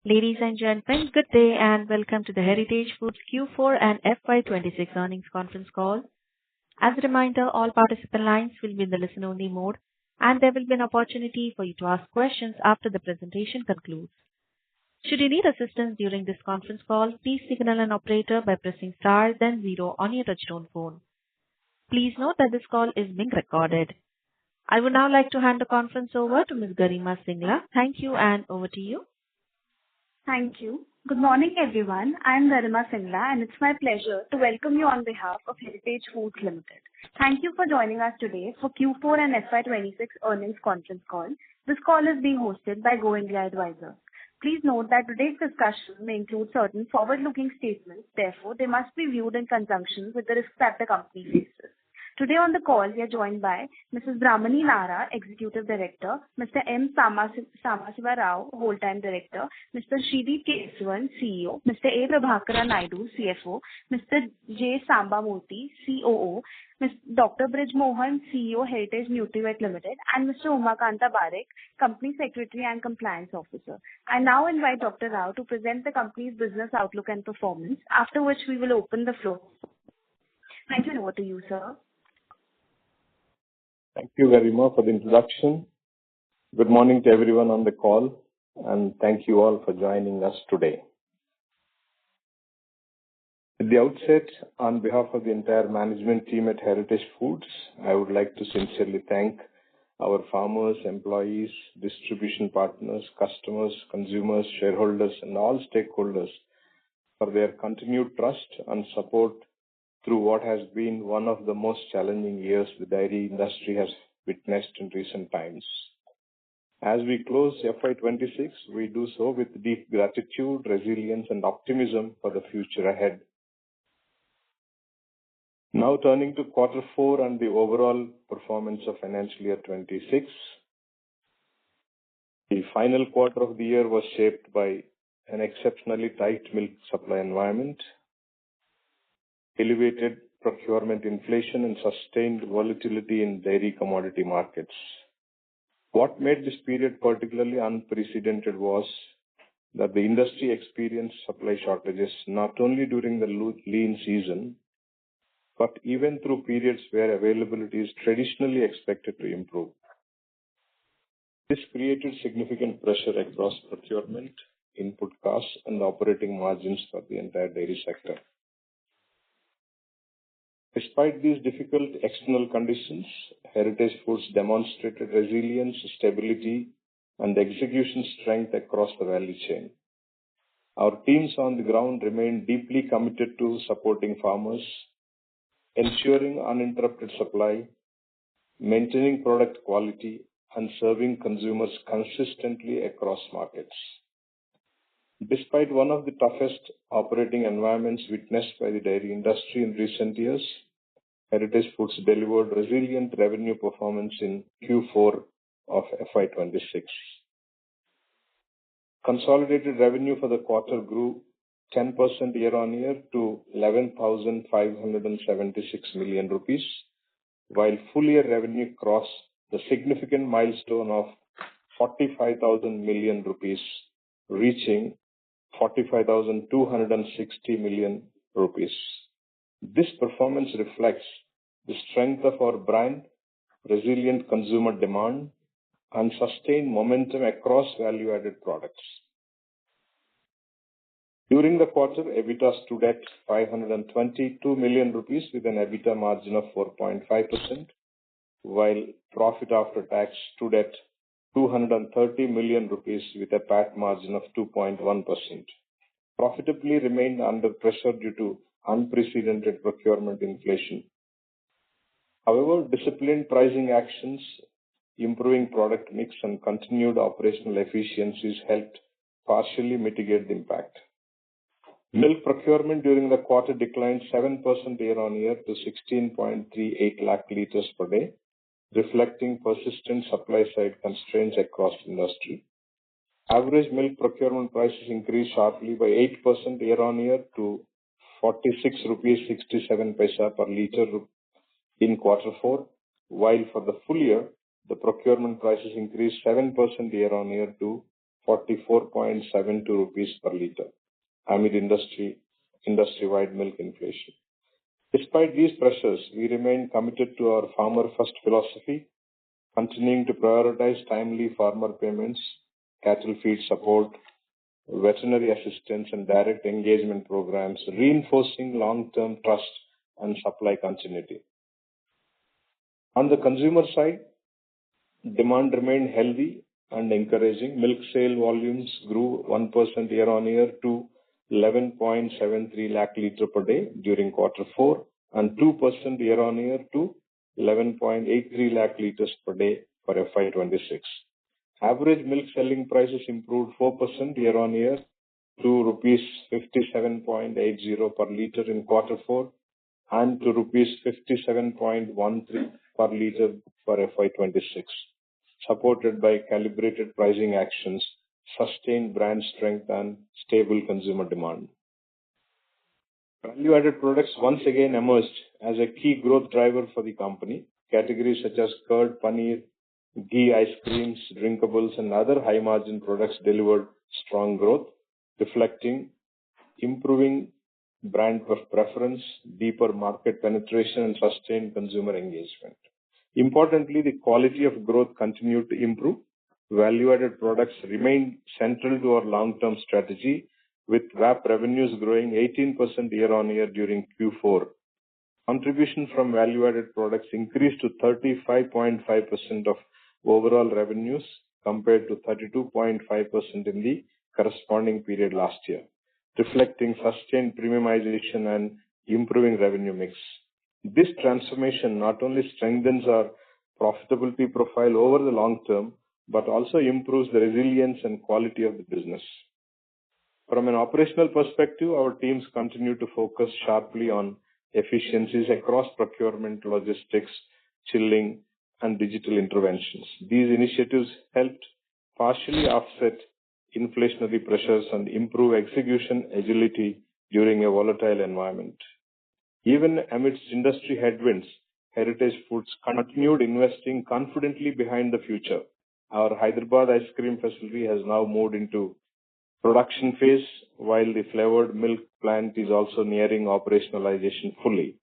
Ladies and gentlemen, good day and welcome to the Heritage Foods Q4 and FY26 earnings conference call. As a reminder, all participant lines will be in the listen-only mode, and there will be an opportunity for you to ask questions after the presentation concludes. Should you need assistance during this conference call, please signal an operator by pressing star then zero on your touchtone phone. Please note that this call is being recorded. I would now like to hand the conference over to Ms. Garima Singla. Thank you, and over to you. Thank you. Good morning, everyone. I am Garima Singla, and it's my pleasure to welcome you on behalf of Heritage Foods Limited. Thank you for joining us today for Q4 and FY26 earnings conference call. This call is being hosted by Go India Advisors. Please note that today's discussion may include certain forward-looking statements. Therefore, they must be viewed in conjunction with the risks that the company faces. Today on the call, we are joined by Mrs. Brahmani Nara, Executive Director, Mr. M. Samasiva Rao, Whole-Time Director, Mr. Sridip Kesavan, CEO, Mr. A. Prabhakara Naidu, CFO, Mr. J. Sambamurthy, COO, Dr. Brij Mohan, CEO, Heritage Nutrivet Limited, and Mr. Umakanta Barak, Company Secretary and Compliance Officer. I now invite Dr. Rao to present the company's business outlook and performance, after which we will open the floor. Thank you, and over to you, sir. Thank you very much for the introduction. Good morning to everyone on the call, and thank you all for joining us today. At the outset, on behalf of the entire management team at Heritage Foods, I would like to sincerely thank our farmers, employees, distribution partners, customers, consumers, shareholders, and all stakeholders for their continued trust and support through what has been one of the most challenging years the dairy industry has witnessed in recent times. As we close FY26, we do so with deep gratitude, resilience, and optimism for the future ahead. Now turning to quarter 4 and the overall performance of financial year 26. The final quarter of the year was shaped by an exceptionally tight milk supply environment, elevated procurement inflation, and sustained volatility in dairy commodity markets. What made this period particularly unprecedented was that the industry experienced supply shortages not only during the lean season, but even through periods where availability is traditionally expected to improve. This created significant pressure across procurement, input costs, and operating margins for the entire dairy sector. Despite these difficult external conditions, Heritage Foods demonstrated resilience, stability, and execution strength across the value chain. Our teams on the ground remain deeply committed to supporting farmers, ensuring uninterrupted supply, maintaining product quality, and serving consumers consistently across markets. Despite one of the toughest operating environments witnessed by the dairy industry in recent years, Heritage Foods delivered resilient revenue performance in Q4 of FY26. Consolidated revenue for the quarter grew 10% year-on-year to 11,576 million rupees, while full-year revenue crossed the significant milestone of 45,000 million rupees, reaching 45,260 million rupees. This performance reflects the strength of our brand, resilient consumer demand, and sustained momentum across value-added products. During the quarter, EBITDA stood at 522 million rupees with an EBITDA margin of 4.5%, while profit after tax stood at 230 million rupees with a PAT margin of 2.1%. Profitably remained under pressure due to unprecedented procurement inflation. However, disciplined pricing actions, improving product mix, and continued operational efficiencies helped partially mitigate the impact. Milk procurement during the quarter declined 7% year-on-year to 16.38 lakh liters per day, reflecting persistent supply-side constraints across the industry. Average milk procurement prices increased sharply by 8% year-on-year to 46 rupees 67 paisa per liter in quarter 4, while for the full year, the procurement prices increased 7% year-on-year to 44.72 rupees per litre amid industry-wide milk inflation. Despite these pressures, we remain committed to our farmer-first philosophy, continuing to prioritize timely farmer payments, cattle feed support, veterinary assistance, and direct engagement programs, reinforcing long-term trust and supply continuity. On the consumer side, demand remained healthy and encouraging. Milk sale volumes grew 1% year-on-year to 11.73 lakh litre per day during quarter 4 and 2% year-on-year to 11.83 lakh litres per day for FY26. Average milk selling prices improved 4% year-on-year to rupees 57.80 per litre in quarter 4 and to rupees 57.13 per litre for FY26, supported by calibrated pricing actions, sustained brand strength, and stable consumer demand. Value-added products once again emerged as a key growth driver for the company. Categories such as curd, paneer, ghee, ice creams, drinkables, and other high-margin products delivered strong growth, reflecting improving brand preference, deeper market penetration, and sustained consumer engagement. Importantly, the quality of growth continued to improve. Value-added products remained central to our long-term strategy, with VAP revenues growing 18% year-on-year during Q4. Contribution from value-added products increased to 35.5% of overall revenues compared to 32.5% in the corresponding period last year, reflecting sustained premiumization and improving revenue mix. This transformation not only strengthens our profitability profile over the long term, but also improves the resilience and quality of the business. From an operational perspective, our teams continue to focus sharply on efficiencies across procurement, logistics, chilling, and digital interventions. These initiatives helped partially offset inflationary pressures and improve execution agility during a volatile environment. Even amidst industry headwinds, Heritage Foods continued investing confidently behind the future. Our Hyderabad ice cream facility has now moved into production phase, while the flavored milk plant is also nearing operationalization fully.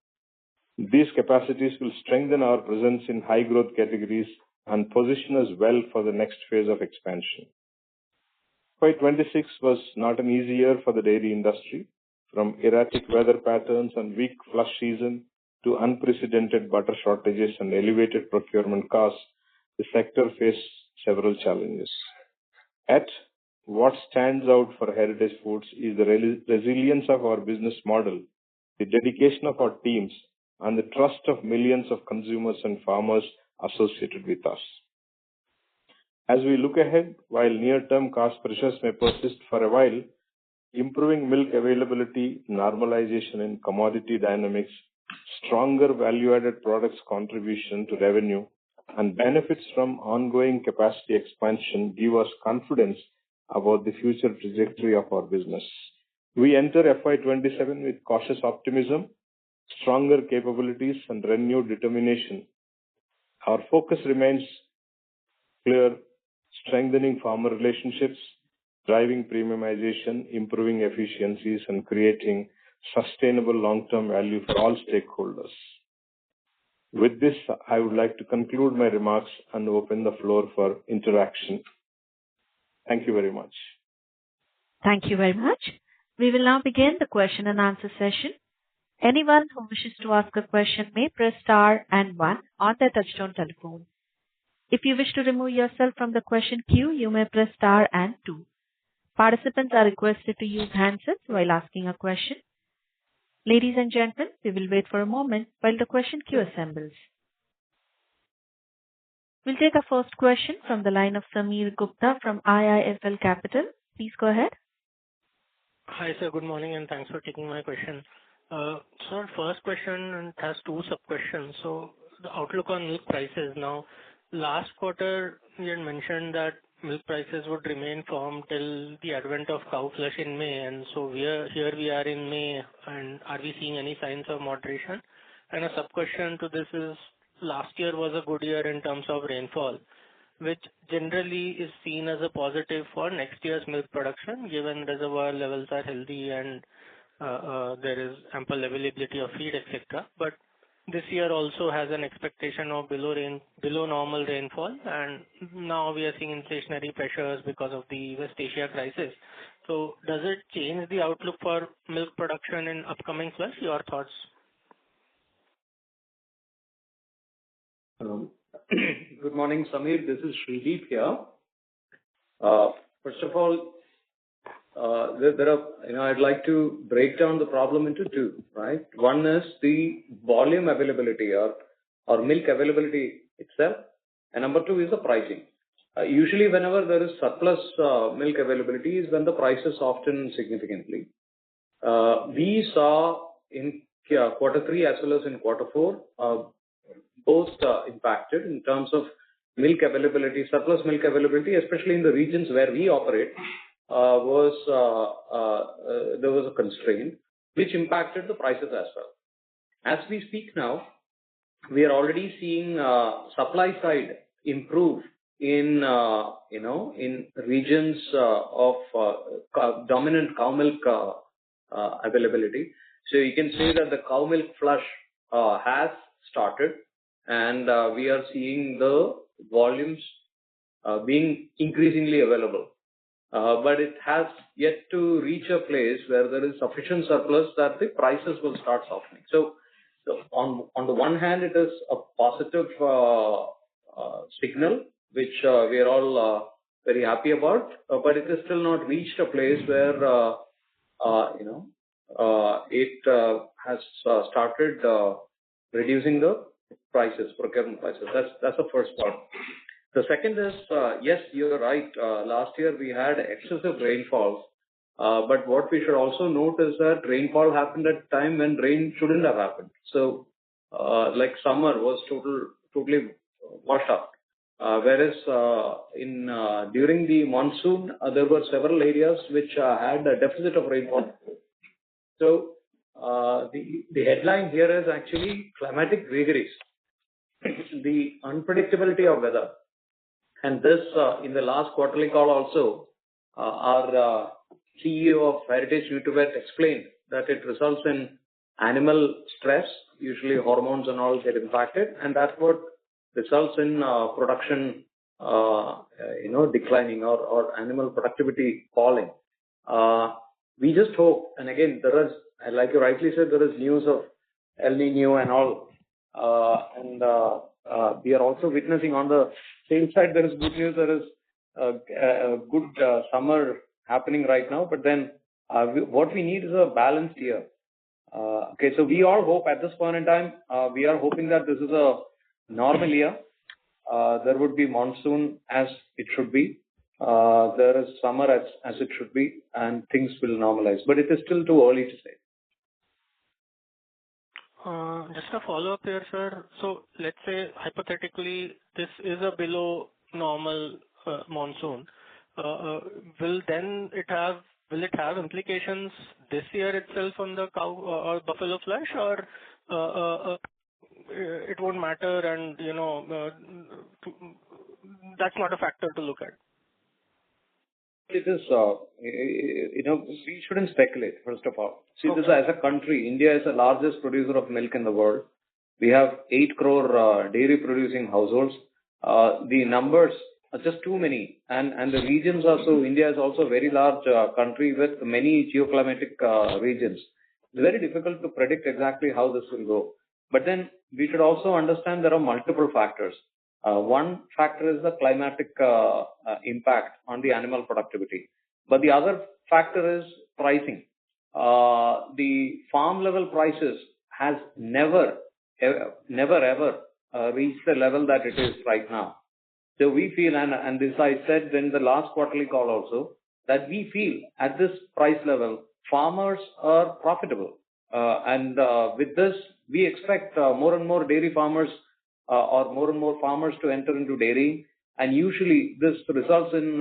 These capacities will strengthen our presence in high-growth categories and position us well for the next phase of expansion. FY26 was not an easy year for the dairy industry. From erratic weather patterns and weak flush season to unprecedented butter shortages and elevated procurement costs, the sector faced several challenges. Yet, what stands out for Heritage Foods is the resilience of our business model, the dedication of our teams, and the trust of millions of consumers and farmers associated with us. As we look ahead, while near-term cost pressures may persist for a while, improving milk availability, normalization in commodity dynamics, stronger value-added products contribution to revenue, and benefits from ongoing capacity expansion give us confidence about the future trajectory of our business. We enter FY27 with cautious optimism, stronger capabilities, and renewed determination. Our focus remains clear: strengthening farmer relationships, driving premiumization, improving efficiencies, and creating sustainable long-term value for all stakeholders. With this, I would like to conclude my remarks and open the floor for interaction. Thank you very much. Thank you very much. We will now begin the question and answer session. Anyone who wishes to ask a question may press star and 1 on their touchtone telephone. If you wish to remove yourself from the question queue, you may press star and 2. Participants are requested to use handsets while asking a question. Ladies and gentlemen, we will wait for a moment while the question queue assembles. We'll take our first question from the line of Sameer Gupta from IIFL Capital. Please go ahead. Hi, sir. Good morning, and thanks for taking my question. Sir, first question has two sub-questions. So, the outlook on milk prices. Now, last quarter, we had mentioned that milk prices would remain firm till the advent of cow flush in May, and so here we are in May, and are we seeing any signs of moderation? And a sub-question to this is, last year was a good year in terms of rainfall. which generally is seen as a positive for next year's milk production, given reservoir levels are healthy and there is ample availability of feed, etc. But this year also has an expectation of below normal rainfall, and now we are seeing inflationary pressures because of the West Asia crisis. So does it change the outlook for milk production in upcoming flush? Your thoughts? Good morning, Samir. This is Shrideep here. First of all, I'd like to break down the problem into two, right? One is the volume availability or milk availability itself, and number two is the pricing. Usually, whenever there is surplus milk availability, is when the prices soften significantly. We saw in quarter three as well as in quarter four, both impacted in terms of milk availability, surplus milk availability, especially in the regions where we operate. There was a constraint which impacted the prices as well. As we speak now, we are already seeing supply side improve in in regions of dominant cow milk availability. So you can say that the cow milk flush has started, and we are seeing the volumes being increasingly available. But it has yet to reach a place where there is sufficient surplus that the prices will start softening. So on the one hand, it is a positive signal, which we are all very happy about, but it has still not reached a place where it has started reducing the prices, procurement prices. That's the first part. The second is, yes, you're right. Last year we had excessive rainfalls, but what we should also note is that rainfall happened at a time when rain shouldn't have happened. So, like summer was totally washed out. Whereas during the monsoon, there were several areas which had a deficit of rainfall. So, the headline here is actually climatic vagaries, the unpredictability of weather. And this, in the last quarterly call also, our CEO of Heritage Nutribet explained that it results in animal stress, usually hormones and all get impacted, and that's what results in production, declining or animal productivity falling. We just hope, and again, there is, like you rightly said, there is news of El Nino and all, we are also witnessing on the same side, there is good news, there is a good summer happening right now, but then what we need is a balanced year. Okay, so we all hope at this point in time, we are hoping that this is a normal year. There would be monsoon as it should be. There is summer as it should be, and things will normalize. But it is still too early to say. Just a follow-up here, sir. So let's say hypothetically this is a below normal monsoon. Will it have implications this year itself on the cow or buffalo flush, or it won't matter, and that's not a factor to look at? It is, we shouldn't speculate, first of all. See, okay. This as a country, India is the largest producer of milk in the world. We have 8 crore dairy producing households. The numbers are just too many. And the regions are so, India is also a very large country with many geoclimatic regions. It's very difficult to predict exactly how this will go. But then we should also understand there are multiple factors. One factor is the climatic impact on the animal productivity. But the other factor is pricing. The farm level prices has never ever reached the level that it is right now. So we feel, and this I said in the last quarterly call also, that we feel at this price level, farmers are profitable. And with this, we expect more and more dairy farmers or more and more farmers to enter into dairy, and usually this results in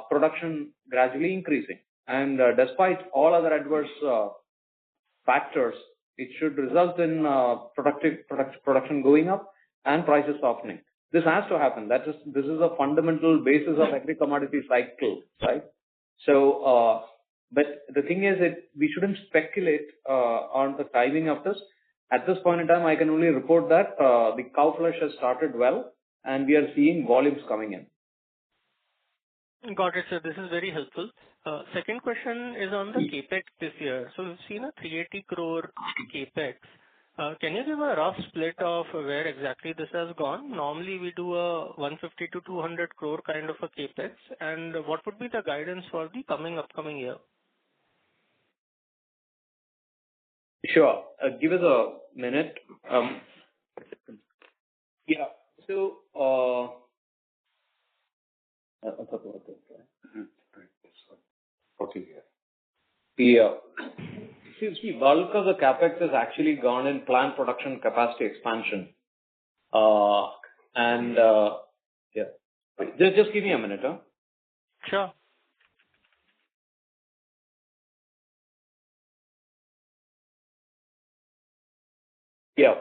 production gradually increasing. And despite all other adverse factors, it should result in production going up and prices softening. This has to happen. This is a fundamental basis of every commodity cycle, right? So, but the thing is that we shouldn't speculate on the timing of this. At this point in time, I can only report that the cow flesh has started well, and we are seeing volumes coming in. Got it, sir. This is very helpful. Second question is on the CapEx this year. So we've seen a 380 crore CapEx. Can you give a rough split of where exactly this has gone? Normally, we do a 150 to 200 crore kind of a CapEx. And what would be the guidance for the upcoming year? Sure. Give us a minute. Yeah. So, see, bulk of the capex has actually gone in plant production capacity expansion. Yeah, just give me a minute, huh? Sure. Yeah.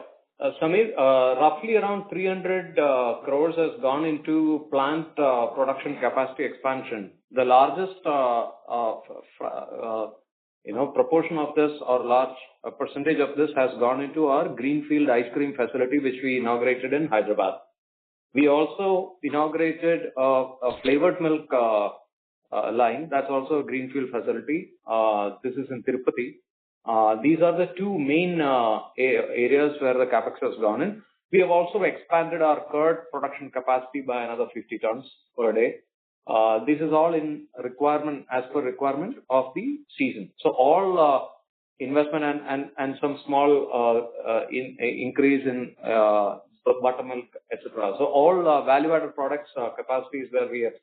Samir, roughly around 300 crores has gone into plant production capacity expansion. The largest, proportion of this or large percentage of this has gone into our greenfield ice cream facility, which we inaugurated in Hyderabad. We also inaugurated a flavored milk line. That's also a greenfield facility. This is in Tirupati. These are the two main areas where the capex has gone in. We have also expanded our curd production capacity by another 50 tons per day. This is all in requirement, as per requirement of the season. So all investment and some small increase in buttermilk, etc. So all value-added products capacities where we have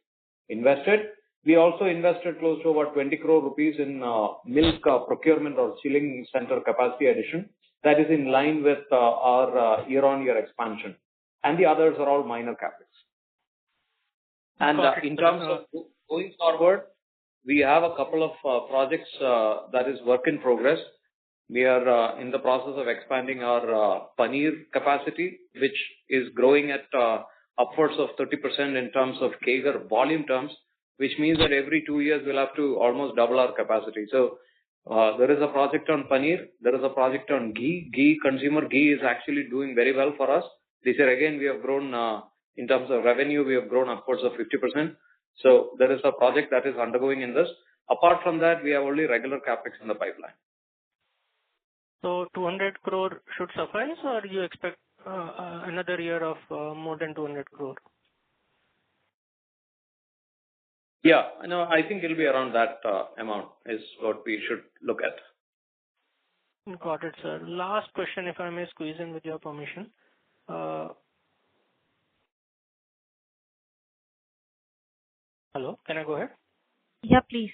invested. We also invested close to about 20 crore rupees in milk procurement or chilling center capacity addition. That is in line with our year-on-year expansion. And the others are all minor capex. And in terms of going forward, we have a couple of projects that is work in progress. We are in the process of expanding our paneer capacity, which is growing at upwards of 30% in terms of CAGR volume terms, which means that every 2 years we'll have to almost double our capacity. So there is a project on paneer. There is a project on ghee. Consumer ghee is actually doing very well for us. This year again, we have grown in terms of revenue, we have grown upwards of 50%. So there is a project that is undergoing in this. Apart from that, we have only regular capex in the pipeline. So 200 crore should suffice, or you expect another year of more than 200 crore? Yeah, no, I think it'll be around that amount is what we should look at. Got it, sir. Last question, if I may squeeze in with your permission. Hello, can I go ahead? Yeah, please.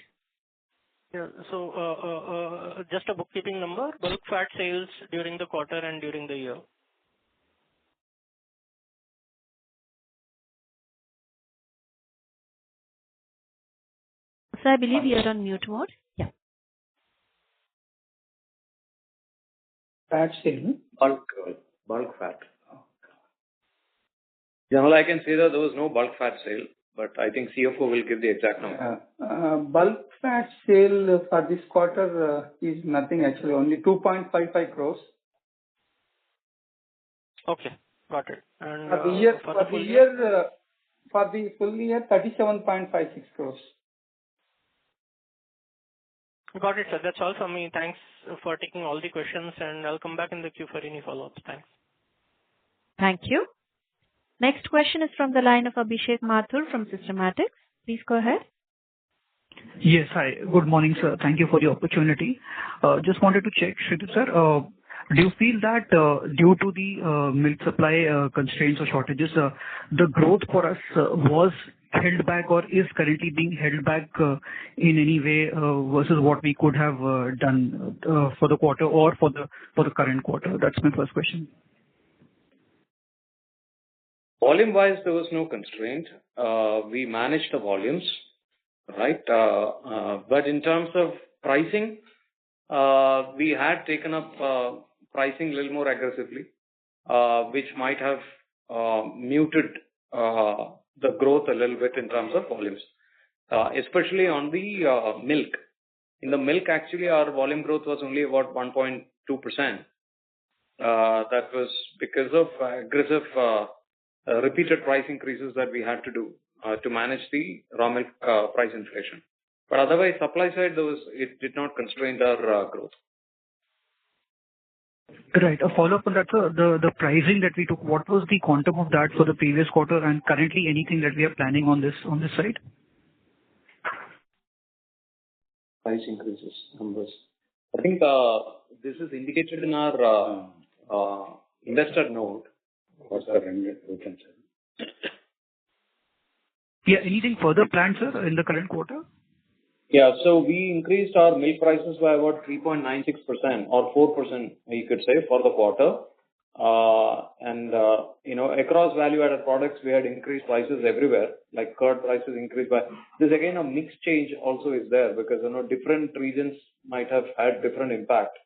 Yeah, so just a bookkeeping number, bulk fat sales during the quarter and during the year. So I believe you're on mute mode. Yeah. Fat sale. Bulk fat. General, I can say that there was no bulk fat sale, but I think CFO will give the exact number. Bulk fat sale for this quarter is nothing actually, only 2.55 crores. Okay, got it. And for the full year, 37.56 crores. Got it, sir. That's all from me. Thanks for taking all the questions, and I'll come back in the queue for any follow-ups. Thanks. Thank you. Next question is from the line of Abhishek Mathur from Systematics. Please go ahead. Yes, hi. Good morning, sir. Thank you for the opportunity. Just wanted to check, Shridhar sir, do you feel that due to the milk supply constraints or shortages, the growth for us was held back or is currently being held back in any way versus what we could have done for the quarter or for the current quarter? That's my first question. Volume-wise, there was no constraint. We managed the volumes, right? But in terms of pricing, we had taken up pricing a little more aggressively, which might have muted the growth a little bit in terms of volumes, especially on the milk. In the milk, actually, our volume growth was only about 1.2%. That was because of aggressive repeated price increases that we had to do to manage the raw milk price inflation. But otherwise, supply side, it did not constrain our growth. Right. A follow-up on that, sir. The pricing that we took, what was the quantum of that for the previous quarter, and currently anything that we are planning on this side? Price increases numbers. I think this is indicated in our investor note. What's the rent we can say? Yeah. Anything further planned, sir, in the current quarter? Yeah. So we increased our milk prices by about 3.96% or 4%, you could say, for the quarter. Across value-added products, we had increased prices everywhere. Like curd prices increased by. There's again a mixed change also is there because different regions might have had different impact.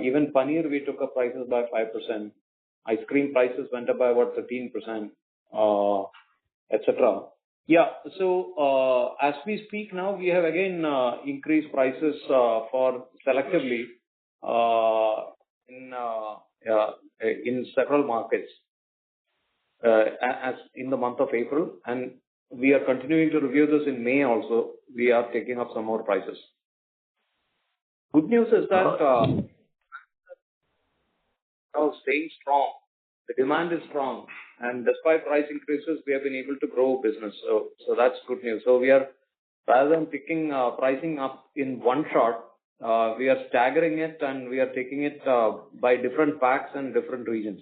Even paneer, we took up prices by 5%. Ice cream prices went up by about 13%, etc. Yeah. So as we speak now, we have again increased prices for selectively in several markets as in the month of April, and we are continuing to review this in May also. We are taking up some more prices. Good news is that staying strong. The demand is strong, and despite price increases, we have been able to grow business. So that's good news. So we are, rather than picking pricing up in one shot, we are staggering it and we are taking it by different packs and different regions.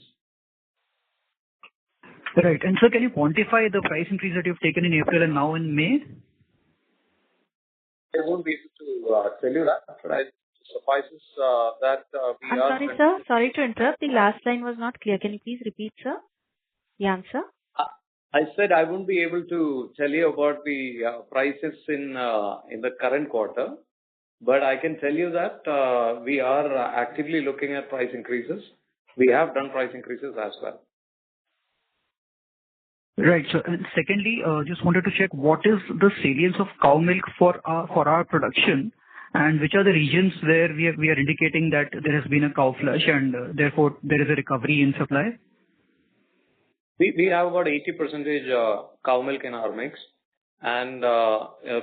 Right. And sir, can you quantify the price increase that you've taken in April and now in May? I won't be able to tell you that, but it suffices that we I'm are... sorry, sir. Sorry to interrupt. The last line was not clear. Can you please repeat, sir? The answer? I said I won't be able to tell you about the prices in the current quarter, but I can tell you that we are actively looking at price increases. We have done price increases as well. Right. So, and secondly, just wanted to check what is the salience of cow milk for our production, and which are the regions where we are indicating that there has been a cow flush and therefore there is a recovery in supply? We have about 80% cow milk in our mix, and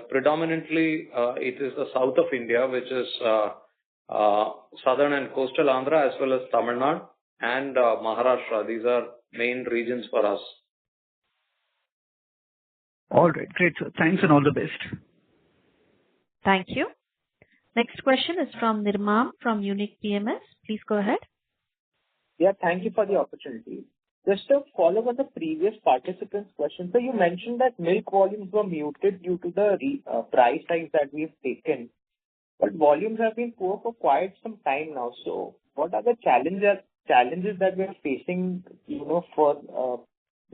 predominantly it is the south of India, which is southern and coastal Andhra as well as Tamil Nadu and Maharashtra. These are main regions for us. All right. Great, sir. Thanks and all the best. Thank you. Next question is from Nirmam from Unique PMS. Please go ahead. Yeah, thank you for the opportunity. Just to follow on the previous participant's question, so you mentioned that milk volumes were muted due to the price hikes that we've taken, but volumes have been poor for quite some time now. So what are the challenges that we're facing, for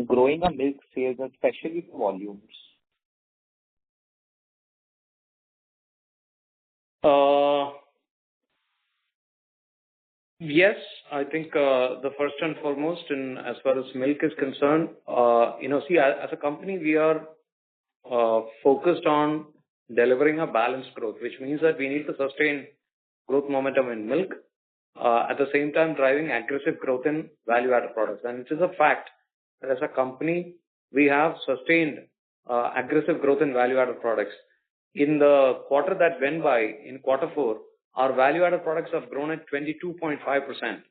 growing our milk sales, especially volumes? Yes, I think the first and foremost, as far as milk is concerned, as a company, we are focused on delivering a balanced growth, which means that we need to sustain growth momentum in milk, at the same time driving aggressive growth in value-added products. And it is a fact that as a company, we have sustained aggressive growth in value-added products. In the quarter that went by, in quarter 4, our value-added products have grown at 22.5%.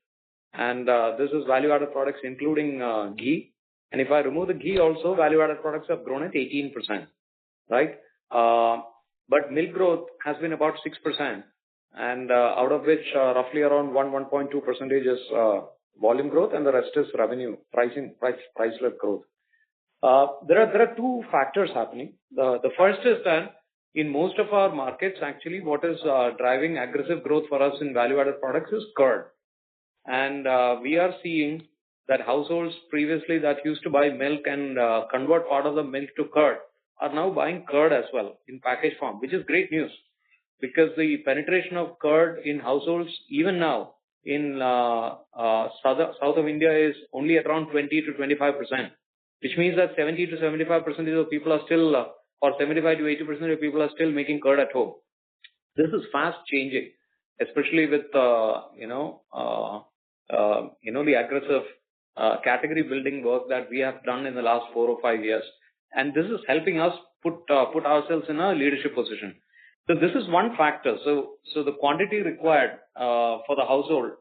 And this is value-added products including ghee. And if I remove the ghee also, value-added products have grown at 18%. Right? But milk growth has been about 6%. And out of which roughly around 1.2% is volume growth, and the rest is revenue, price-led growth. There are two factors happening. The first is that in most of our markets, actually, what is driving aggressive growth for us in value-added products is curd. And we are seeing that households previously that used to buy milk and convert part of the milk to curd are now buying curd as well in packaged form, which is great news because the penetration of curd in households even now in south of India is only around 20 to 25%, which means that 70 to 75% of people are still, or 75 to 80% of people are still making curd at home. This is fast changing, especially with the aggressive category building work that we have done in the last 4 or 5 years, and this is helping us put ourselves in a leadership position. So this is one factor. So the quantity required for the household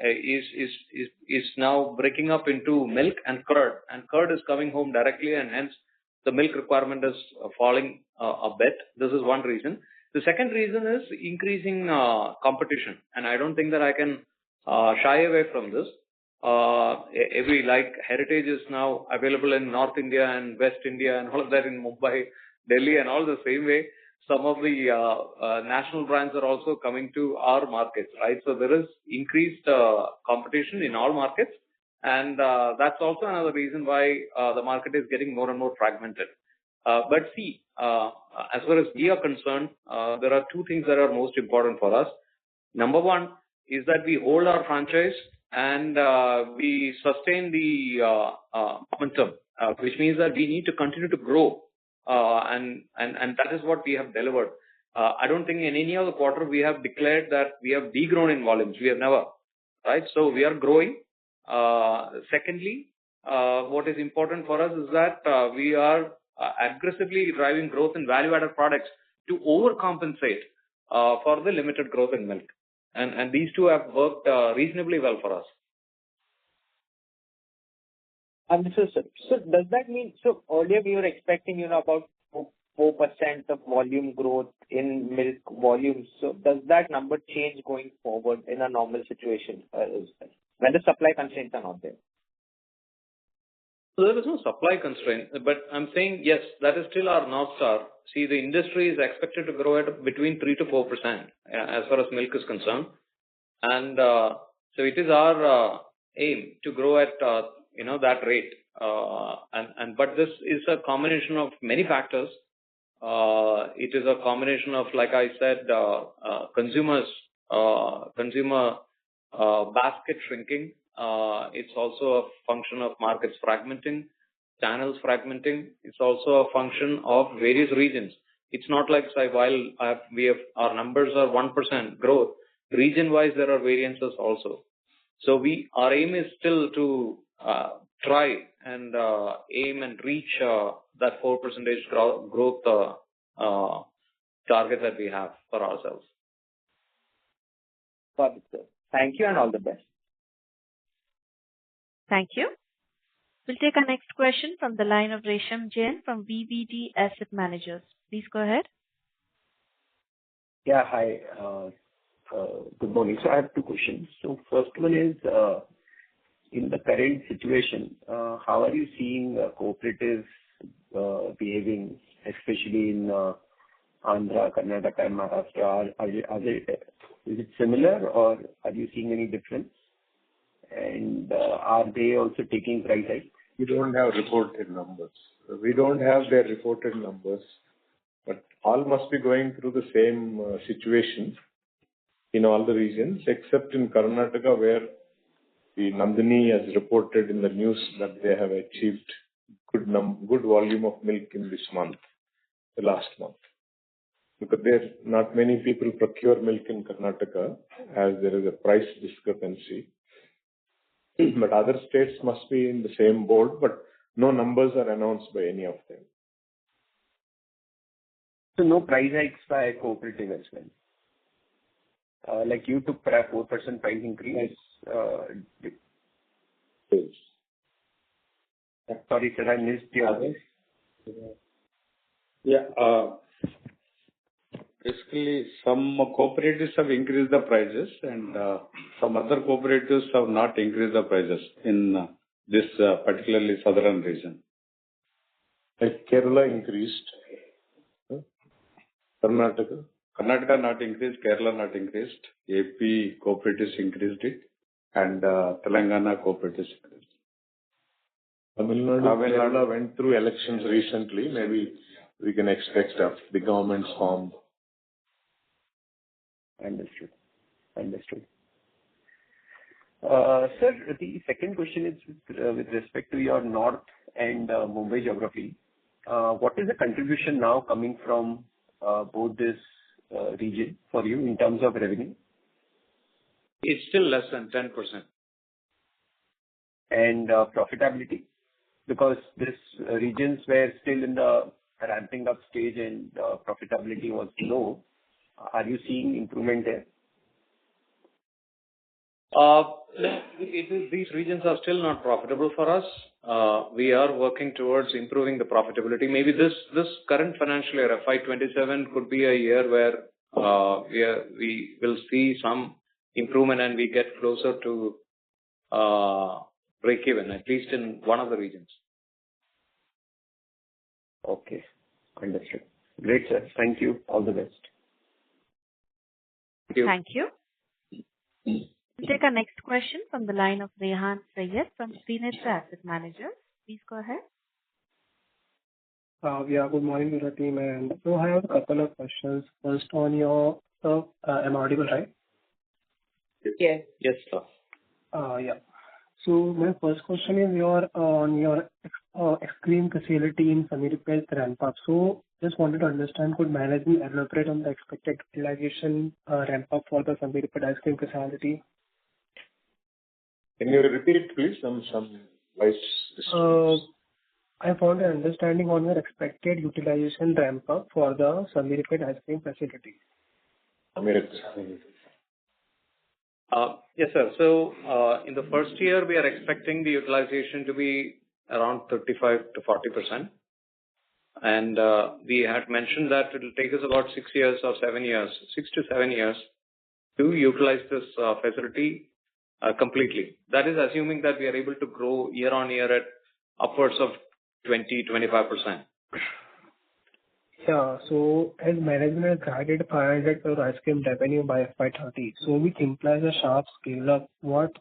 is now breaking up into milk and curd is coming home directly, and hence the milk requirement is falling a bit. This is one reason. The second reason is increasing competition, and I don't think that I can shy away from this. Heritage is now available in North India and West India and all of that in Mumbai, Delhi, and all the same way. Some of the national brands are also coming to our markets, right? So there is increased competition in all markets, and that's also another reason why the market is getting more and more fragmented. But see, as far as we are concerned, there are two things that are most important for us. Number one is that we hold our franchise and we sustain the momentum, which means that we need to continue to grow, and that is what we have delivered. I don't think in any other quarter we have declared that we have degrown in volumes. We have never, right? So we are growing. Secondly, what is important for us is that we are aggressively driving growth in value-added products to overcompensate for the limited growth in milk. And these two have worked reasonably well for us. Understood, sir. So does that mean, so earlier we were expecting, about 4% of volume growth in milk volumes. So does that number change going forward in a normal situation when the supply constraints are not there? So there is no supply constraint, but I'm saying, yes, that is still our North Star. See, the industry is expected to grow at between 3 to 4% as far as milk is concerned. And so it is our aim to grow at, that rate. But this is a combination of many factors. It is a combination of, like I said, consumer basket shrinking. It's also a function of markets fragmenting, channels fragmenting. It's also a function of various regions. It's not like, say, while our numbers are 1% growth, region-wise there are variances also. So our aim is still to try and aim and reach that 4% growth target that we have for ourselves. Got it, sir. Thank you and all the best. Thank you. We'll take our next question from the line of Resham Jain from VVD Asset Managers. Please go ahead. Yeah, hi. Good morning. So I have two questions. So first one is, in the current situation, how are you seeing cooperatives behaving, especially in Andhra, Karnataka, and Maharashtra? Is it similar, or are you seeing any difference? And are they also taking price hikes? We don't have reported numbers. We don't have their reported numbers, but all must be going through the same situation in all the regions, except in Karnataka, where the Nandini has reported in the news that they have achieved good volume of milk in this month, the last month. Because there not many people procure milk in Karnataka, as there is a price discrepancy. But other states must be in the same boat, but no numbers are announced by any of them. So no price hikes by cooperative as well? Like you took 4% price increase? Yes. Sorry, sir, I missed your... Yeah. Basically, some cooperatives have increased the prices, and some other cooperatives have not increased the prices in this particularly southern region. Like Kerala increased. Karnataka? Karnataka not increased, Kerala not increased, AP cooperatives increased it, and Telangana cooperatives increased. Tamil Nadu, Kerala went through elections recently. Maybe we can expect the government's formed. Understood. Sir, the second question is with respect to your North and Mumbai geography. What is the contribution now coming from both this region for you in terms of revenue? It's still less than 10%. And profitability? Because these regions were still in the ramping up stage and profitability was low. Are you seeing improvement there? These regions are still not profitable for us. We are working towards improving the profitability. Maybe this current financial year, FY27, could be a year where we will see some improvement and we get closer to break even, at least in one of the regions. Okay, understood. Great, sir. Thank you. All the best. Thank you. Thank you. We'll take our next question from the line of Rehan Syed from Srinitra Asset Managers. Please go ahead. Good morning to the team. And so I have a couple of questions. First, on your, am I audible, right? Yes. Yes, sir. Yeah. So my first question is on your ice cream facility in Samiripet ramp up. So just wanted to understand, could management elaborate on the expected utilization ramp up for the Samiripet ice cream facility? Can you repeat it, please? Some voice disturbance. I found an understanding on your expected utilization ramp up for the Samiripet ice cream facility. Yes, sir. So in the first year, we are expecting the utilization to be around 35 to 40%. And we had mentioned that it will take us about 6 to 7 years to utilize this facility completely. That is assuming that we are able to grow year on year at upwards of 20-25%. Yeah. So as management has guided 500 crore ice cream revenue by FY30, so which implies a sharp scale up. What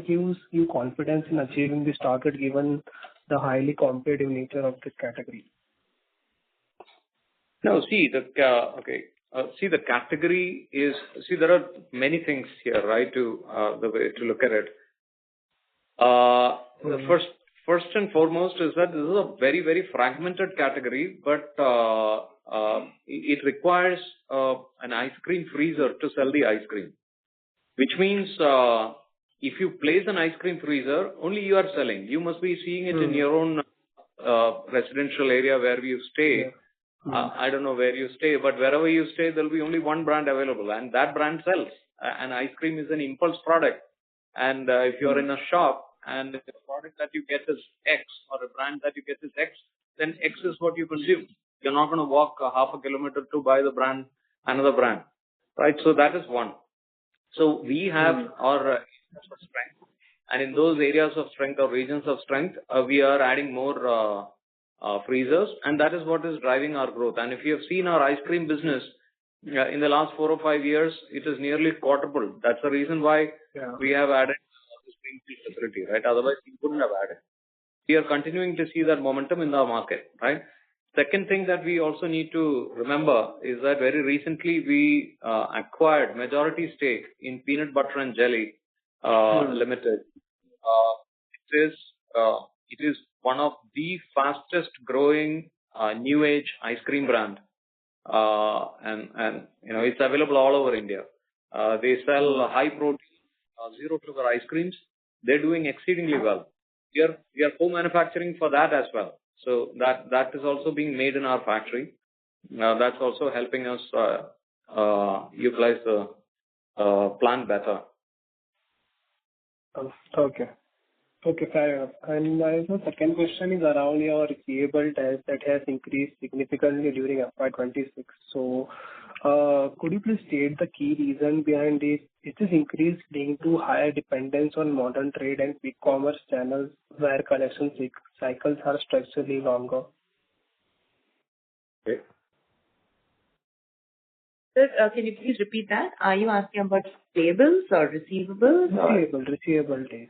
gives you confidence in achieving this target given the highly competitive nature of this category? No, the category is, there are many things here, right, the way to look at it. The first and foremost is that this is a very, very fragmented category, but it requires an ice cream freezer to sell the ice cream, which means if you place an ice cream freezer, only you are selling. You must be seeing it in your own residential area where you stay. Yeah. I don't know where you stay, but wherever you stay, there'll be only one brand available, and that brand sells. And ice cream is an impulse product. And if you're in a shop and the product that you get is X or a brand that you get is X, then X is what you consume. You're not going to walk half a kilometer to buy another brand, right? So that is one. So we have our areas of strength, and in those areas of strength or regions of strength, we are adding more freezers, and that is what is driving our growth. And if you have seen our ice cream business in the last 4 or 5 years, it is nearly quadrupled. That's the reason why we have added this greenfield facility, right? Otherwise, we wouldn't have added. We are continuing to see that momentum in the market, right? Second thing that we also need to remember is that very recently we acquired majority stake in Peanut Butter and Jelly Limited. It is one of the fastest growing new age ice cream brand, and it's available all over India. They sell high protein, zero sugar ice creams. They're doing exceedingly well. We are co-manufacturing for that as well. So that is also being made in our factory. That's also helping us utilize the plant better. Okay, fair enough. And my second question is around your receivable days that has increased significantly during FY26. So, could you please state the key reason behind this? Is this increase linked to higher dependence on modern trade and quick commerce channels where collection cycles are structurally longer? Okay. Sir, can you please repeat that? Are you asking about payables or receivables? Receivable days.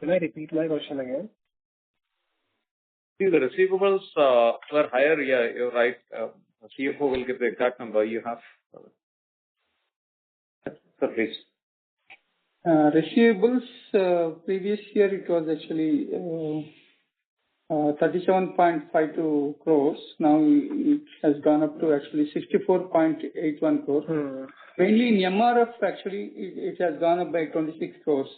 Can I repeat my question again? See, the receivables were higher. Yeah, you're right. CFO will give the exact number. You have So please. Receivables, previous year it was actually 37.52 crores. Now it has gone up to actually 64.81 crores. Mainly in MRF, actually, it has gone up by 26 crores.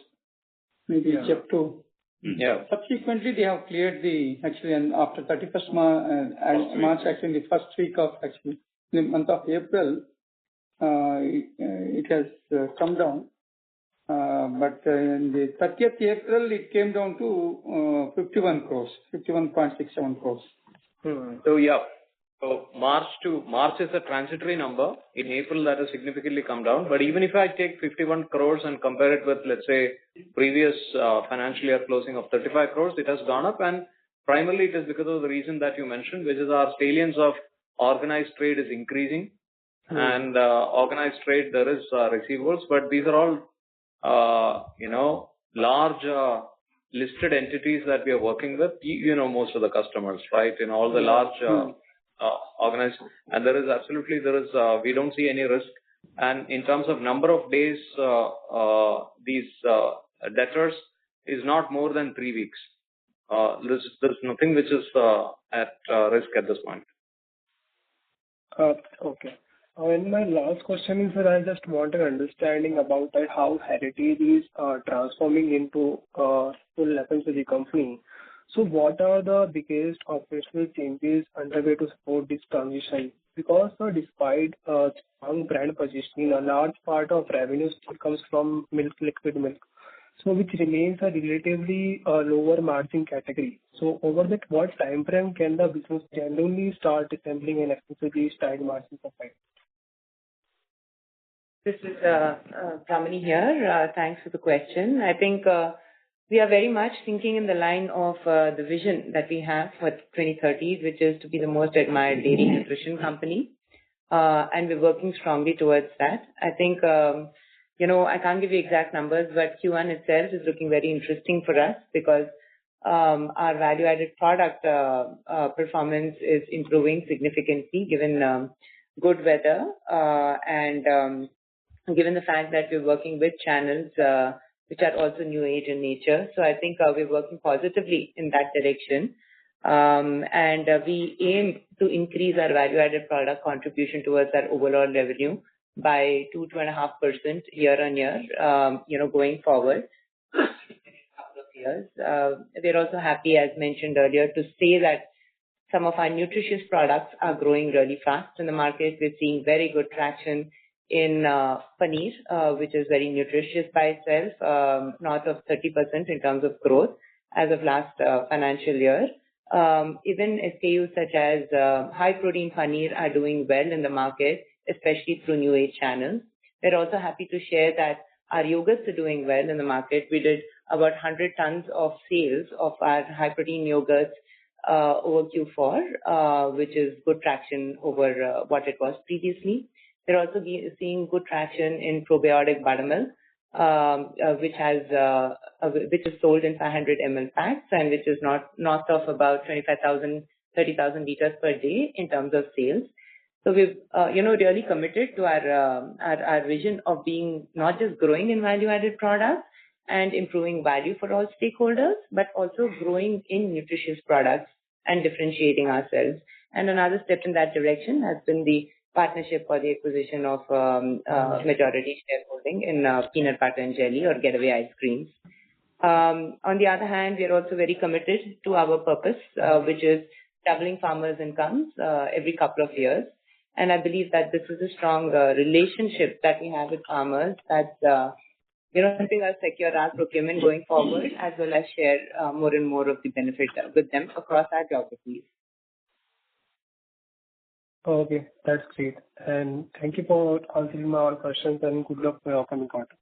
Maybe it's up to. Yeah. Subsequently, they have cleared actually, and after 31st March, actually, the first week of actually, the month of April, it has come down. But in the 30th April, it came down to 51 crores, 51.67 crores. So yeah, so March is a transitory number. In April, that has significantly come down. But even if I take 51 crores and compare it with, let's say, previous financial year closing of 35 crores, it has gone up. And primarily, it is because of the reason that you mentioned, which is our salience of organized trade is increasing. And organized trade, there is receivables, but these are all, large listed entities that we are working with. You know most of the customers, right? In all the large organized, and we don't see any risk. And in terms of number of days, these debtors is not more than 3 weeks. There's nothing which is at risk at this point. Okay. And my last question is that I just want an understanding about how Heritage is transforming into full FMCG company. So what are the biggest operational changes underway to support this transition? Because despite strong brand positioning, a large part of revenue still comes from liquid milk, so which remains a relatively lower margin category. So over that, what time frame can the business genuinely start assembling an FMCG style margin profile? This is Brahmani here. Thanks for the question. I think we are very much thinking in the line of the vision that we have for 2030, which is to be the most admired dairy nutrition company. And we're working strongly towards that. I think, I can't give you exact numbers, but Q1 itself is looking very interesting for us because our value-added product performance is improving significantly given good weather and given the fact that we're working with channels which are also new age in nature. So I think we're working positively in that direction. And we aim to increase our value-added product contribution towards our overall revenue by 2.5% year on year, going forward. Couple of years. We're also happy, as mentioned earlier, to say that some of our nutritious products are growing really fast in the market. We're seeing very good traction in paneer, which is very nutritious by itself, north of 30% in terms of growth as of last financial year. Even SKUs such as high protein paneer are doing well in the market, especially through new age channels. We're also happy to share that our yogurts are doing well in the market. We did about 100 tons of sales of our high protein yogurts over Q4, which is good traction over what it was previously. We're also seeing good traction in probiotic buttermilk, which is sold in 500 ml packs and which is north of about 25,000, 30,000 liters per day in terms of sales. So we've, really committed to our vision of being not just growing in value-added products and improving value for all stakeholders, but also growing in nutritious products and differentiating ourselves. And another step in that direction has been the partnership for the acquisition of majority shareholding in peanut butter and jelly or getaway ice creams. On the other hand, we are also very committed to our purpose, which is doubling farmers' incomes every couple of years. And I believe that this is a strong relationship that we have with farmers that's helping us secure our procurement going forward, as well as share more and more of the benefit with them across our geographies. Okay, that's great. And thank you for answering my all questions and good luck for your upcoming quarter.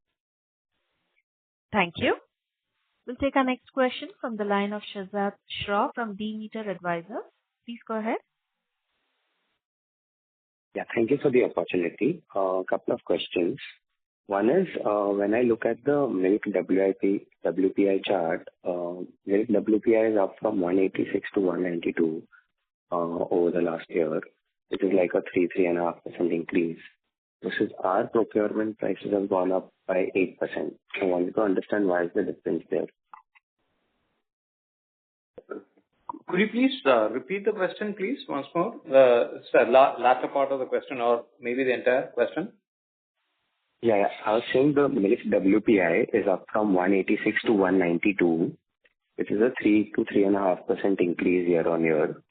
Thank you. We'll take our next question from the line of Shazad Shroff from D-Meter Advisors. Please go ahead. Yeah, thank you for the opportunity. A couple of questions. One is, when I look at the milk WPI chart, milk WPI is up from 186 to 192 over the last year, which is like a 3.5% increase. versus our procurement prices have gone up by 8%. I wanted to understand why is the difference there. Could you please repeat the question, please, once more? Latter part of the question, or maybe the entire question? Yeah. I was saying the milk WPI is up from 186 to 192, which is a 3 to 3.5% increase year on year.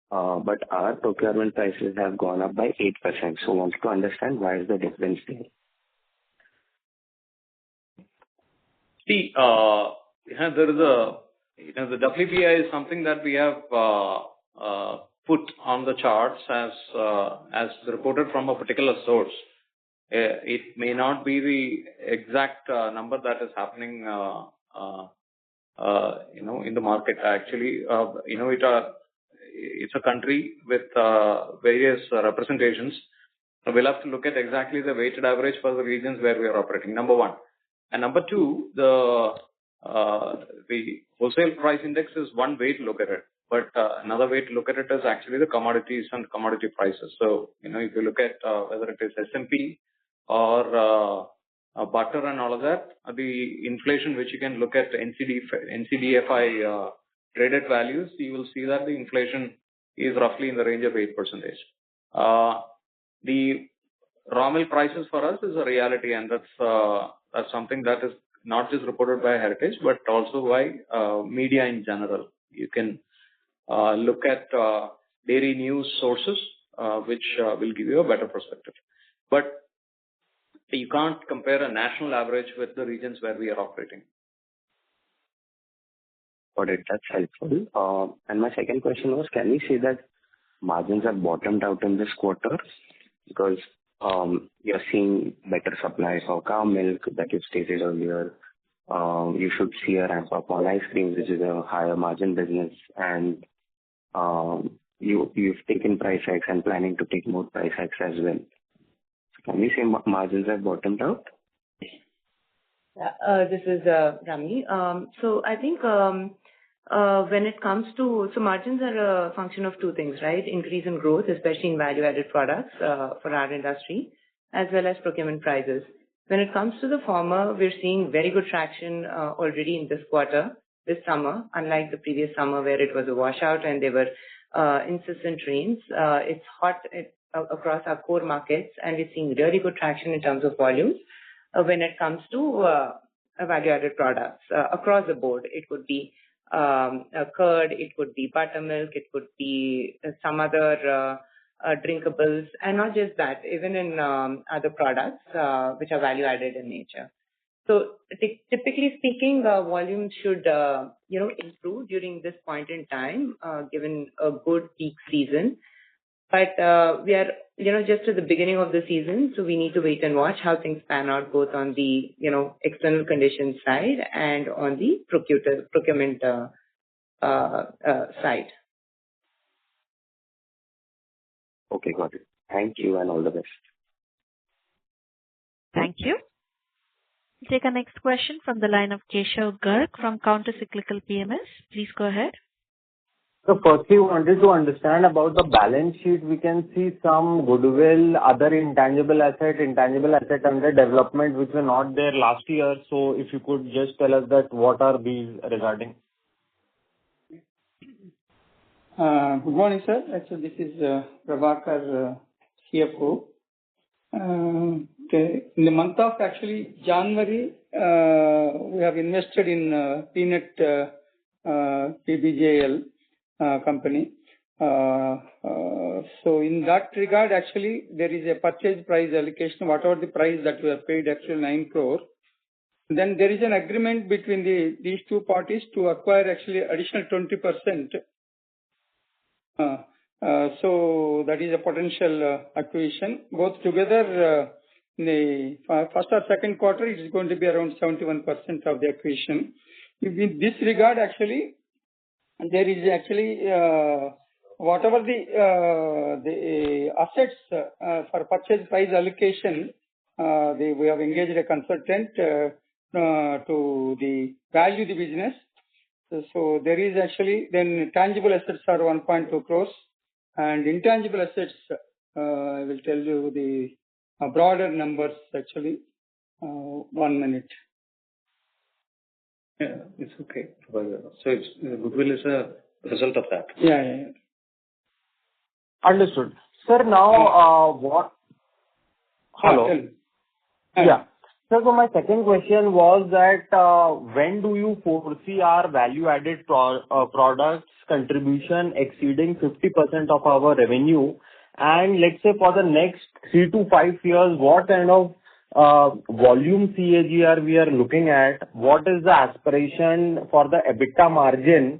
But our procurement prices have gone up by 8%. So I want to understand why is the difference there. See, there is the WPI is something that we have put on the charts as reported from a particular source. It may not be the exact number that is happening, in the market. Actually, it's a country with various representations. So we'll have to look at exactly the weighted average for the regions where we are operating. Number one, and number two, the wholesale price index is one way to look at it, but another way to look at it is actually the commodities and commodity prices. So if you look at whether it is S&P or butter and all of that, the inflation which you can look at NCDFI traded values, you will see that the inflation is roughly in the range of 8%. The raw milk prices for us is a reality, and that's something that is not just reported by Heritage, but also by media in general. You can look at dairy news sources, which will give you a better perspective. But you can't compare a national average with the regions where we are operating. Got it. That's helpful. And my second question was, can we say that margins have bottomed out in this quarter? Because you're seeing better supply for cow milk that you stated earlier. You should see a ramp up on ice cream, which is a higher margin business, and you've taken price hikes and planning to take more price hikes as well. So can we say margins have bottomed out? This is Rami. So I think when it comes to, so margins are a function of two things, right? Increase in growth, especially in value-added products for our industry, as well as procurement prices. When it comes to the former, we're seeing very good traction already in this quarter, this summer, unlike the previous summer where it was a washout and there were incessant rains. It's hot across our core markets, and we're seeing really good traction in terms of volumes. When it comes to value-added products across the board, it could be curd, it could be buttermilk, it could be some other drinkables, and not just that, even in other products which are value-added in nature. So typically speaking, volumes should improve during this point in time, given a good peak season. But we are just at the beginning of the season, so we need to wait and watch how things pan out, both on the external conditions side and on the procurement side. Okay, got it. Thank you, and all the best. Thank you. We'll take our next question from the line of Keshav Garg from Countercyclical PMS. Please go ahead. So firstly, we wanted to understand about the balance sheet. We can see some goodwill, other intangible asset under development, which were not there last year. So if you could just tell us that what are these regarding? Good morning, sir. Actually, this is Prabhakar, CFO. Okay. In the month of January, we have invested in Peanut PBJL company. So in that regard, there is a purchase price allocation, whatever the price that we have paid, 9 crore. Then there is an agreement between these two parties to acquire additional 20%. So that is a potential acquisition. Both together, in the first or second quarter, it is going to be around 71% of the acquisition. In this regard, there is whatever the assets for purchase price allocation, we have engaged a consultant to value the business. So there is then tangible assets are 1.2 crores, and intangible assets, I will tell you broader numbers actually. 1 minute. Yeah, it's okay. So it's goodwill is a result of that. Yeah. Understood. Sir, now, what? Hello? Yeah. Sir, so my second question was that, when do you foresee our value-added products contribution exceeding 50% of our revenue? And let's say for the next 3 to 5 years, what kind of volume CAGR we are looking at? What is the aspiration for the EBITDA margin?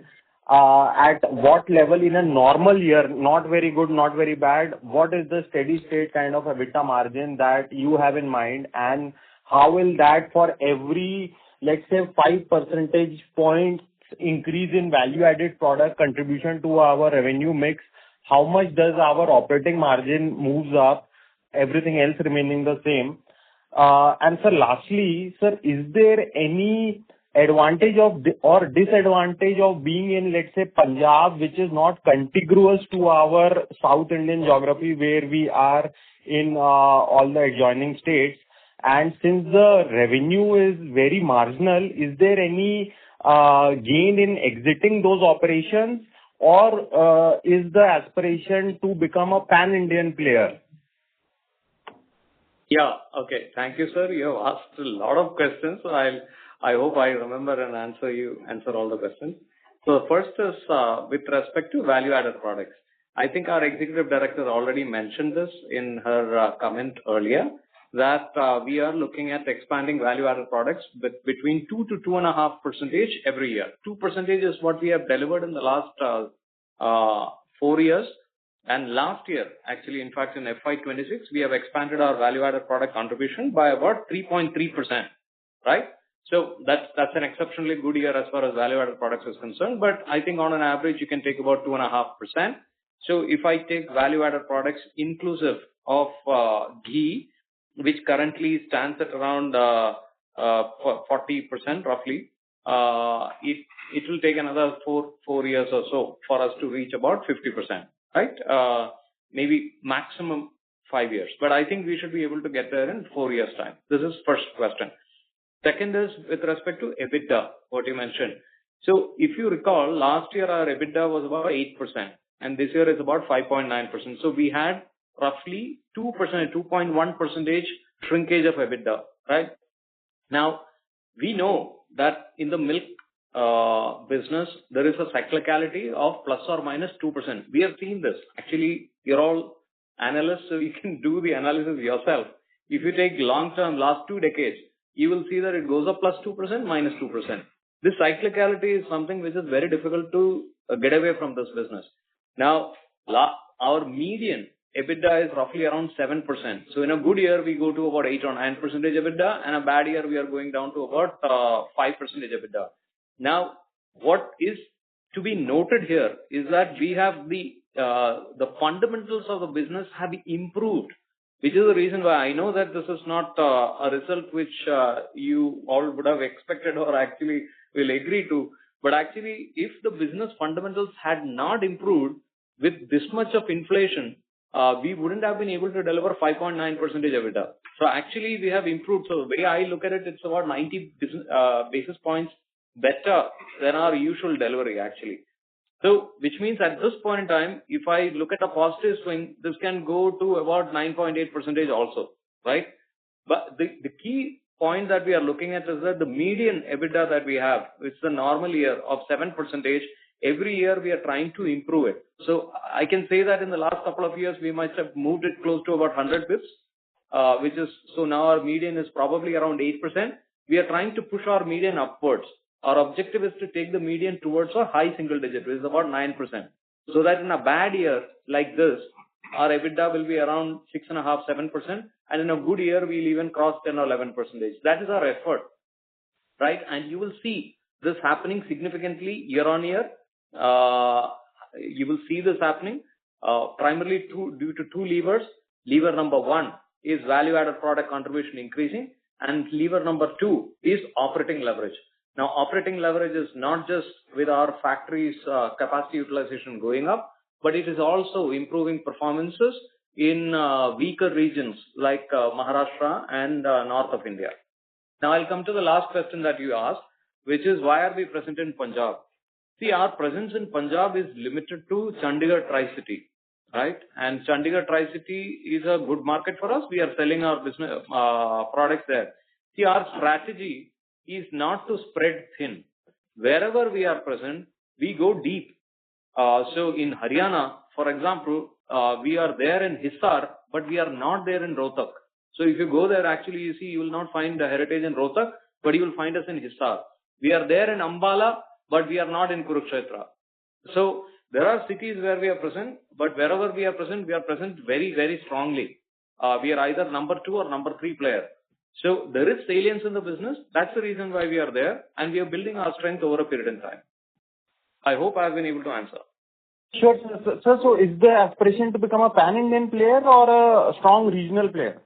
At what level in a normal year, not very good, not very bad, what is the steady state kind of EBITDA margin that you have in mind? And how will that for every, let's say, 5 percentage points increase in value-added product contribution to our revenue mix, how much does our operating margin moves up, everything else remaining the same? And sir, lastly, sir, is there any advantage of or disadvantage of being in, let's say, Punjab, which is not contiguous to our South Indian geography where we are in all the adjoining states? And since the revenue is very marginal, is there any gain in exiting those operations, or is the aspiration to become a pan-Indian player? Yeah. Okay. Thank you, sir. You have asked a lot of questions. So I hope I remember and answer all the questions. So first is with respect to value-added products. I think our executive director already mentioned this in her comment earlier, that we are looking at expanding value-added products between 2 to 2.5% every year. 2% is what we have delivered in the last 4 years. And last year, actually, in fact, in FY26, we have expanded our value-added product contribution by about 3.3%, right? So that's an exceptionally good year as far as value-added products is concerned. But I think on an average, you can take about 2.5%. So if I take value-added products inclusive of ghee, which currently stands at around 40% roughly, it will take another four years or so for us to reach about 50%, right? Maybe maximum 5 years. But I think we should be able to get there in 4 years' time. This is first question. Second is with respect to EBITDA, what you mentioned. So if you recall, last year our EBITDA was about 8%, and this year is about 5.9%. So we had roughly 2.1% shrinkage of EBITDA, right? Now, we know that in the milk business, there is a cyclicality of plus or minus 2%. We have seen this. Actually, you're all analysts, so you can do the analysis yourself. If you take long-term, last 2 decades, you will see that it goes up plus 2%, minus 2%. This cyclicality is something which is very difficult to get away from this business. Now, our median EBITDA is roughly around 7%. So in a good year, we go to about 8 or 9% EBITDA, and a bad year, we are going down to about 5% EBITDA. Now, what is to be noted here is that we have the fundamentals of the business have improved, which is the reason why I know that this is not a result which you all would have expected or actually will agree to. But actually, if the business fundamentals had not improved with this much of inflation, we wouldn't have been able to deliver 5.9% EBITDA. So actually, we have improved. So the way I look at it, it's about 90 basis points better than our usual delivery, actually. So, which means at this point in time, if I look at a positive swing, this can go to about 9.8% also, right? But the key point that we are looking at is that the median EBITDA that we have, which is a normal year of 7%, every year we are trying to improve it. So I can say that in the last couple of years, we might have moved it close to about 100 bits, which is, so now our median is probably around 8%. We are trying to push our median upwards. Our objective is to take the median towards a high single digit, which is about 9%. So that in a bad year like this, our EBITDA will be around 6.5%, 7%. And in a good year, we'll even cross 10 or 11%. That is our effort, right? And you will see this happening significantly year on year. You will see this happening primarily due to 2 levers. Lever number 1 is value-added product contribution increasing, and lever number 2 is operating leverage. Now, operating leverage is not just with our factories' capacity utilization going up, but it is also improving performances in weaker regions like Maharashtra and north of India. Now I'll come to the last question that you asked, which is why are we present in Punjab? See, our presence in Punjab is limited to Chandigarh Tri-City, right? And Chandigarh Tri-City is a good market for us. We are selling our business products there. See, our strategy is not to spread thin. Wherever we are present, we go deep. So in Haryana, for example, we are there in Hisar, but we are not there in Rohtak. So if you go there, actually, you see, you will not find the heritage in Rohtak, but you will find us in Hisar. We are there in Ambala, but we are not in Kurukshetra. So there are cities where we are present, but wherever we are present very, very strongly. We are either number 2 or number 3 player. So there is salience in the business. That's the reason why we are there, and we are building our strength over a period in time. I hope I have been able to answer. Sure, sir. So is the aspiration to become a pan-Indian player or a strong regional player?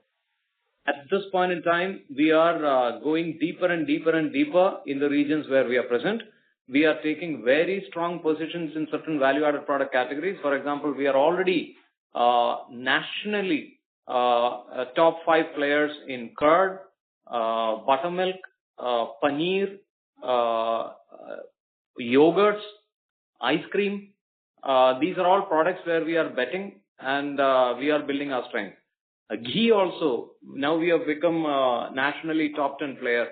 At this point in time, we are going deeper and deeper and deeper in the regions where we are present. We are taking very strong positions in certain value-added product categories. For example, we are already nationally top 5 players in curd, buttermilk, paneer, yogurts, ice cream. These are all products where we are betting and we are building our strength. Ghee also, now we have become nationally top 10 player,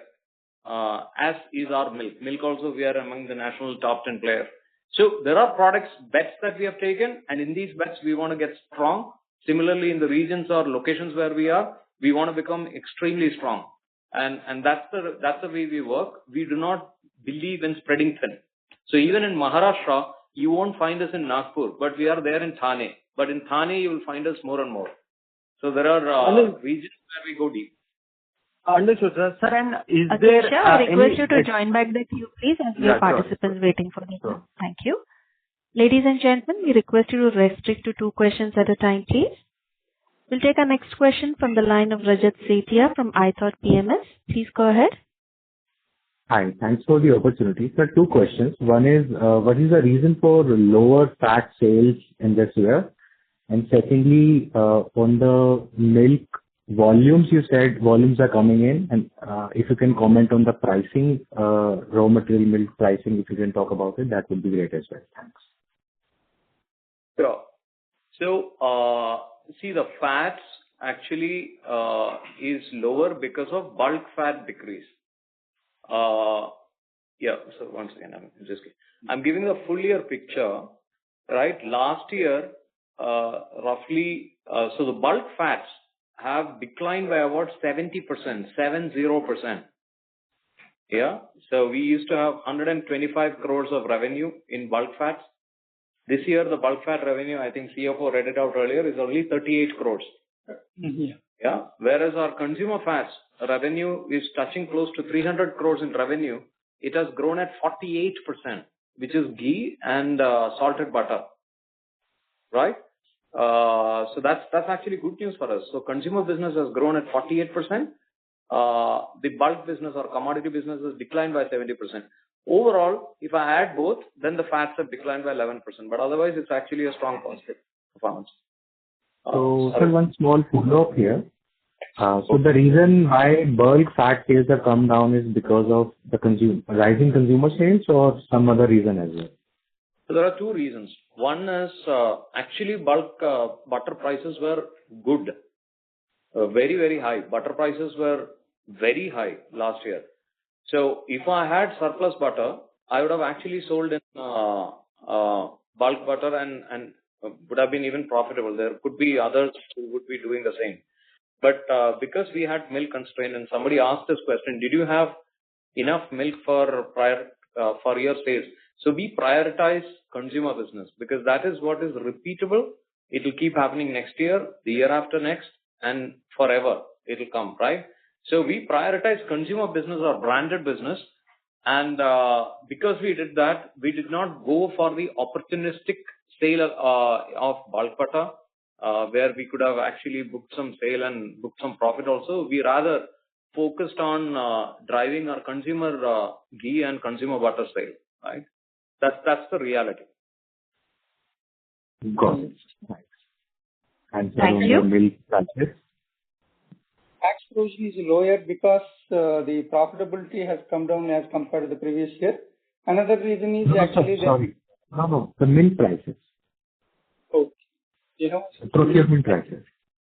as is our milk. Milk also we are among the national top 10 player. So there are bets that we have taken, and in these bets we want to get strong. Similarly, in the regions or locations where we are, we want to become extremely strong. And that's the way we work. We do not believe in spreading thin. So even in Maharashtra, you won't find us in Nagpur, but we are there in Thane. But in Thane, you will find us more and more. So there are regions where we go deep. Understood, sir. Sir, and is there I request you to join back the queue, please, as we have participants waiting for the call. Thank you. Ladies and gentlemen, we request you to restrict to 2 questions at a time, please. We'll take our next question from the line of Rajat Sethia from iThought PMS. Please go ahead. Hi, thanks for the opportunity. Sir, 2 questions. One is, what is the reason for lower fat sales in this year? And secondly, on the milk volumes, you said volumes are coming in, and if you can comment on the pricing, raw material milk pricing, if you can talk about it, that would be great as well. Thanks. Sure. So, see, the fats actually is lower because of bulk fat decrease. Yeah, so once again, I'm giving a full year picture, right? Last year, roughly, so the bulk fats have declined by about 70%, 70%. Yeah, so we used to have 125 crores of revenue in bulk fats. This year, the bulk fat revenue, I think CFO read it out earlier, is only 38 crores. Yeah, whereas our consumer fats revenue is touching close to 300 crores in revenue. It has grown at 48%, which is ghee and salted butter, right? So that's actually good news for us. So consumer business has grown at 48%. The bulk business or commodity business has declined by 70%. Overall, if I add both, then the fats have declined by 11%. But otherwise, it's actually a strong positive performance. So, sir, one small follow-up here. So the reason why bulk fat sales have come down is because of the rising consumer sales, or some other reason as well? So there are 2 reasons. One is actually bulk butter prices were good, very, very high. Butter prices were very high last year. So if I had surplus butter, I would have actually sold in bulk butter and would have been even profitable. There could be others who would be doing the same. But because we had milk constraint, and somebody asked this question, did you have enough milk for your sales? So we prioritize consumer business because that is what is repeatable. It will keep happening next year, the year after next, and forever it will come, right? So we prioritize consumer business or branded business. And because we did that, we did not go for the opportunistic sale of bulk butter, where we could have actually booked some sale and booked some profit also. We rather focused on driving our consumer ghee and consumer butter sale, right? That's the reality. Got it. answer Thank on you. the milk prices? Tax provision is lower because the profitability has come down as compared to the previous year. Another reason is No, no, sir, actually the sorry. No, the milk prices, procurement prices.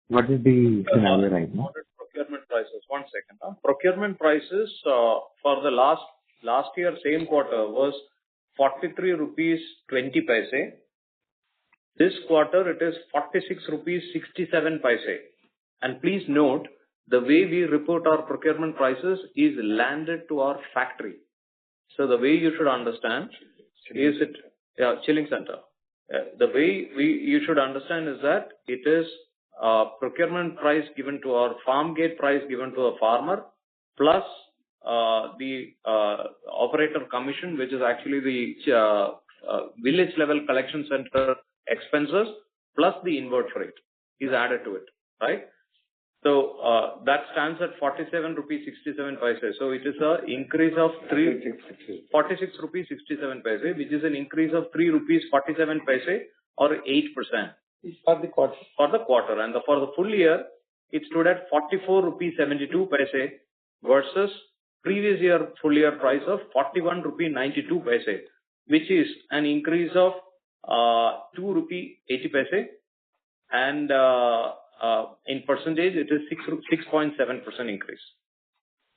What is the scenario right now? Procurement prices. 1 second. Procurement prices for the last year, same quarter, was 43 rupees 20 paise. This quarter, it is 46 rupees 67 paise. And please note, the way we report our procurement prices is landed to our factory. So the way you should understand is chilling center. The way you should understand is that it is procurement price given to our farm gate price given to a farmer plus the operator commission, which is actually the village level collection center expenses plus the inward freight is added to it, right? So that stands at 47 rupees 67 paise. So it is an increase of 46 rupees 67 paise, which is an increase of 3 rupees 47 paise or 8%. For the quarter. For the quarter. And for the full year, it stood at 44 rupees 72 paise versus previous year full year price of 41 rupee 92 paise, which is an increase of 2 rupee 80 paise. And in percentage, it is 6.7% increase.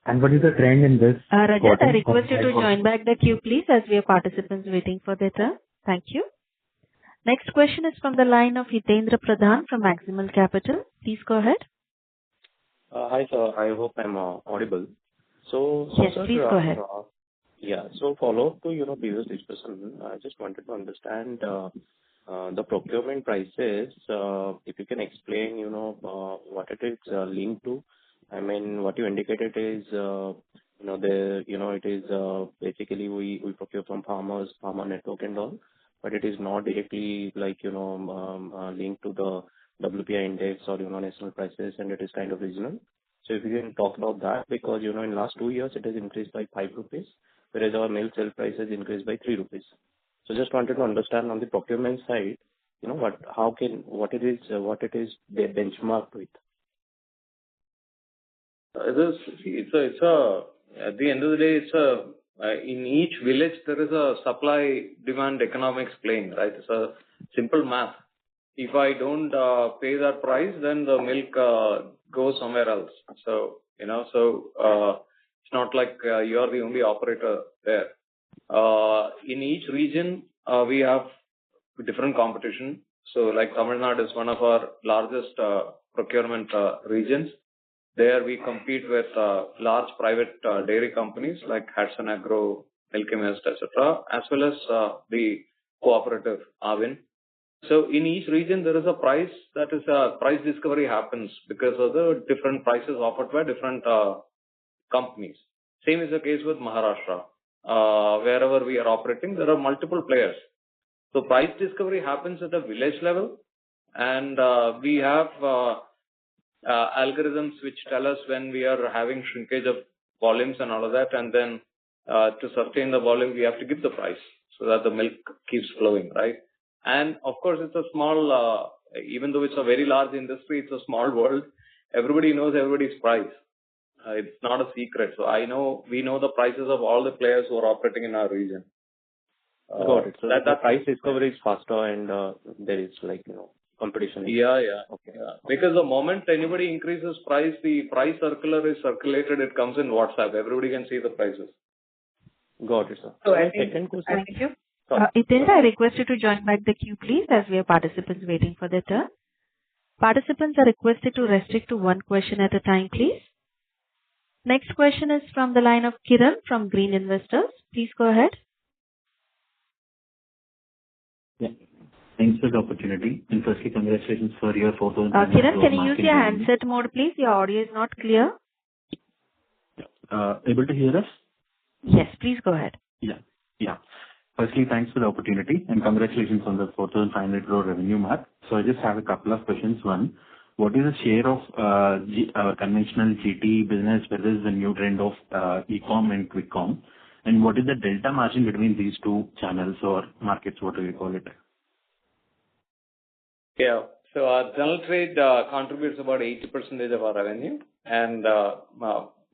And what is the trend in this? Rajat, quarter? I request you to join back the queue, please, as we have participants waiting for their turn. Thank you. Next question is from the line of Hitendra Pradhan from Maximal Capital. Please go ahead. Hi, sir. I hope I'm audible. Yes, sir, please go ahead. So follow up to previous discussion. I just wanted to understand the procurement prices. If you can explain, what it is linked to. I mean, what you indicated is, it is basically we procure from farmers, farmer network and all, but it is not directly linked to the WPI index or national prices, and it is kind of regional. So if you can talk about that, because in last 2 years it has increased by 5 rupees, whereas our milk sale price has increased by 3 rupees. So just wanted to understand on the procurement side, what it is they benchmarked with. At the end of the day, in each village there is a supply demand economics playing, right? It's a simple math. If I don't pay that price, then the milk goes somewhere else. So it's not like you are the only operator there. In each region, we have different competition. So like Tamil Nadu is one of our largest procurement regions. There we compete with large private dairy companies like Hudson Agro, Milkymist, etc., as well as the cooperative Avin. So in each region there is a price, that is price discovery happens because of the different prices offered by different companies. Same is the case with Maharashtra. Wherever we are operating, there are multiple players. So price discovery happens at a village level, and we have algorithms which tell us when we are having shrinkage of volumes and all of that, and then to sustain the volume, we have to give the price so that the milk keeps flowing, right? And of course, it's a small, even though it's a very large industry, it's a small world. Everybody knows everybody's price. It's not a secret. So we know the prices of all the players who are operating in our region. Got it. So the price discovery is faster and there is competition. Yeah. Okay. Yeah. Because the moment anybody increases price, the price circular is circulated. It comes in WhatsApp. Everybody can see the prices. Got it, sir. So second question. Thank you. Hitendra, I request you to join back the queue, please, as we have participants waiting for their turn. Participants are requested to restrict to one question at a time, please. Next question is from the line of Kiran from Green Investors. Please go ahead. Yeah. Thanks for the opportunity. And firstly, congratulations for your 4,000. Kiran, can you use your handset mode, please? Your audio is not clear. Able to hear us? Yes, please go ahead. Yeah. Firstly, thanks for the opportunity and congratulations on the 4,500 crore revenue mark. So I just have a couple of questions. One, what is the share of conventional GT business versus the new trend of e-com and quick com? And what is the delta margin between these two channels or markets, what do you call it? Yeah. So our general trade contributes about 80% of our revenue, and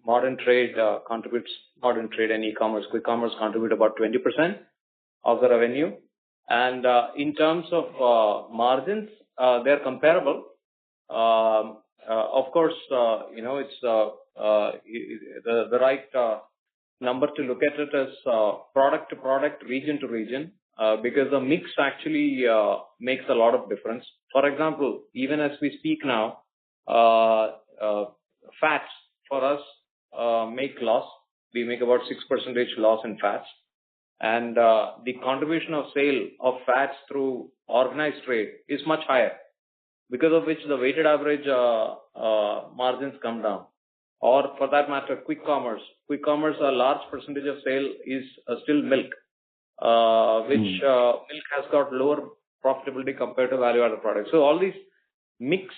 modern trade and e-commerce, quick commerce contribute about 20% of the revenue. And in terms of margins, they're comparable. Of course, it's the right number to look at it as product to product, region to region, because the mix actually makes a lot of difference. For example, even as we speak now, fats for us make loss. We make about 6% loss in fats. And the contribution of sale of fats through organized trade is much higher, because of which the weighted average margins come down. Or for that matter, quick commerce. Quick commerce, a large percentage of sale is still milk, which milk has got lower profitability compared to value-added products. So all these mix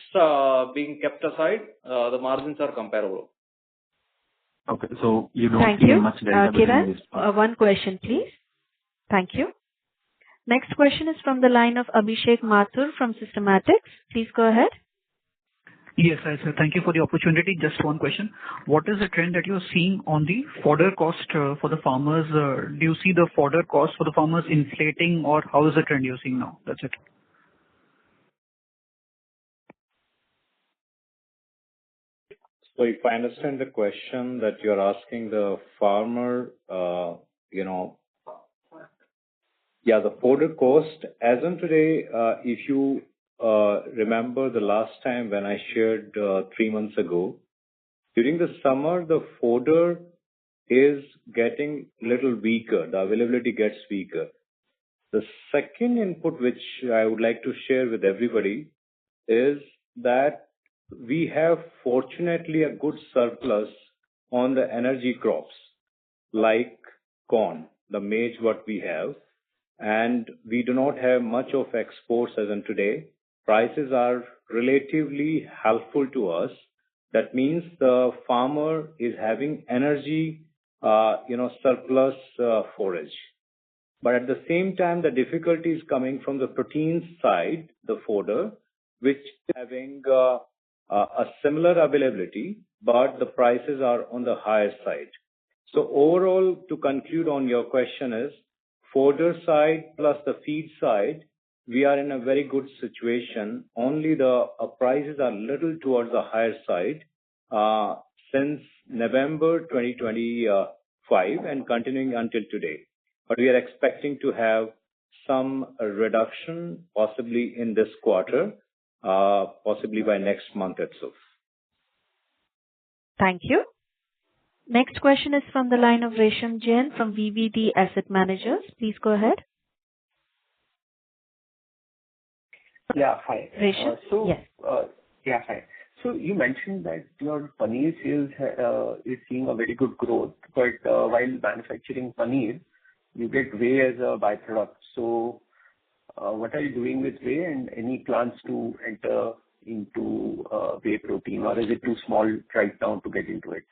being kept aside, the margins are comparable. Okay, so you don't Thank see you. much delta between Kiran, these parts. one question, please. Thank you. Next question is from the line of Abhishek Mathur from Systematics. Please go ahead. Yes, hi, sir. Thank you for the opportunity. Just one question. What is the trend that you're seeing on the fodder cost for the farmers? Do you see the fodder cost for the farmers inflating, or how is the trend you're seeing now? That's it. So if I understand the question that you're asking the farmer, the fodder cost, as on today, if you remember the last time when I shared 3 months ago, during the summer, the fodder is getting little weaker. The availability gets weaker. The second input which I would like to share with everybody is that we have fortunately a good surplus on the energy crops like corn, the maize what we have, and we do not have much of exports as on today. Prices are relatively helpful to us. That means the farmer is having energy, surplus forage. But at the same time, the difficulty is coming from the protein side, the fodder, which is having a similar availability, but the prices are on the higher side. So overall, to conclude on your question is, fodder side plus the feed side, we are in a very good situation. Only the prices are little towards the higher side since November 2025 and continuing until today. But we are expecting to have some reduction possibly in this quarter, possibly by next month itself. Thank you. Next question is from the line of Resham Jain from VVD Asset Managers. Please go ahead. Yeah, hi. Resham? Yes. Yeah, hi. So you mentioned that your paneer sales is seeing a very good growth, but while manufacturing paneer, you get whey as a byproduct. So what are you doing with whey, and any plans to enter into whey protein, or is it too small right now to get into it?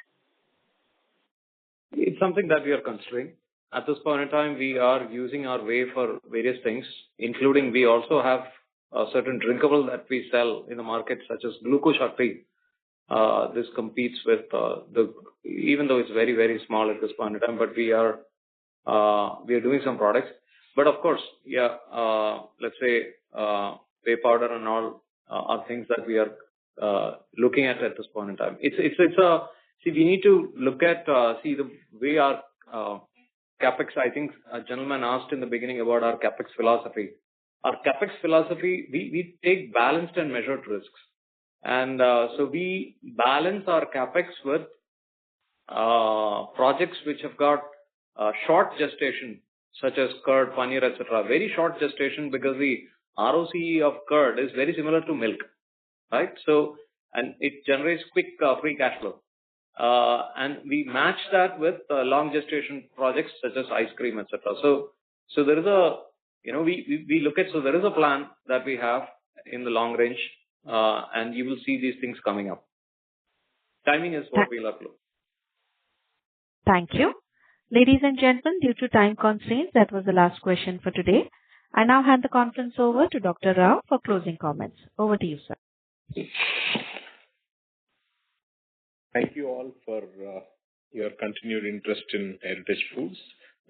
It's something that we are considering. At this point in time, we are using our whey for various things, including we also have a certain drinkable that we sell in the market, such as glucose shakti. This competes with even though it's very, very small at this point in time, but we are doing some products. But of course, let's say whey powder and all are things that we are looking at this point in time. We need to look at the way our capex. I think a gentleman asked in the beginning about our capex philosophy. Our capex philosophy, we take balanced and measured risks, and so we balance our capex with projects which have got short gestation, such as curd, paneer, etc. Very short gestation, because the ROCE of curd is very similar to milk, right? So, and it generates quick free cash flow. And we match that with long gestation projects such as ice cream, etc. So there is we look at, so there is a plan that we have in the long range, and you will see these things coming up. Timing is what we'll upload. Thank you. Ladies and gentlemen, due to time constraints, that was the last question for today. I now hand the conference over to Dr. Rao for closing comments. Over to you, sir. Thank you all for your continued interest in Heritage Foods,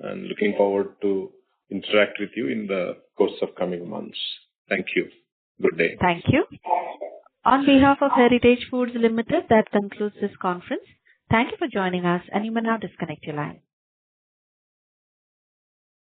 and looking forward to interact with you in the course of coming months. Thank you. Good day. Thank you. On behalf of Heritage Foods Limited, that concludes this conference. Thank you for joining us, and you may now disconnect your line.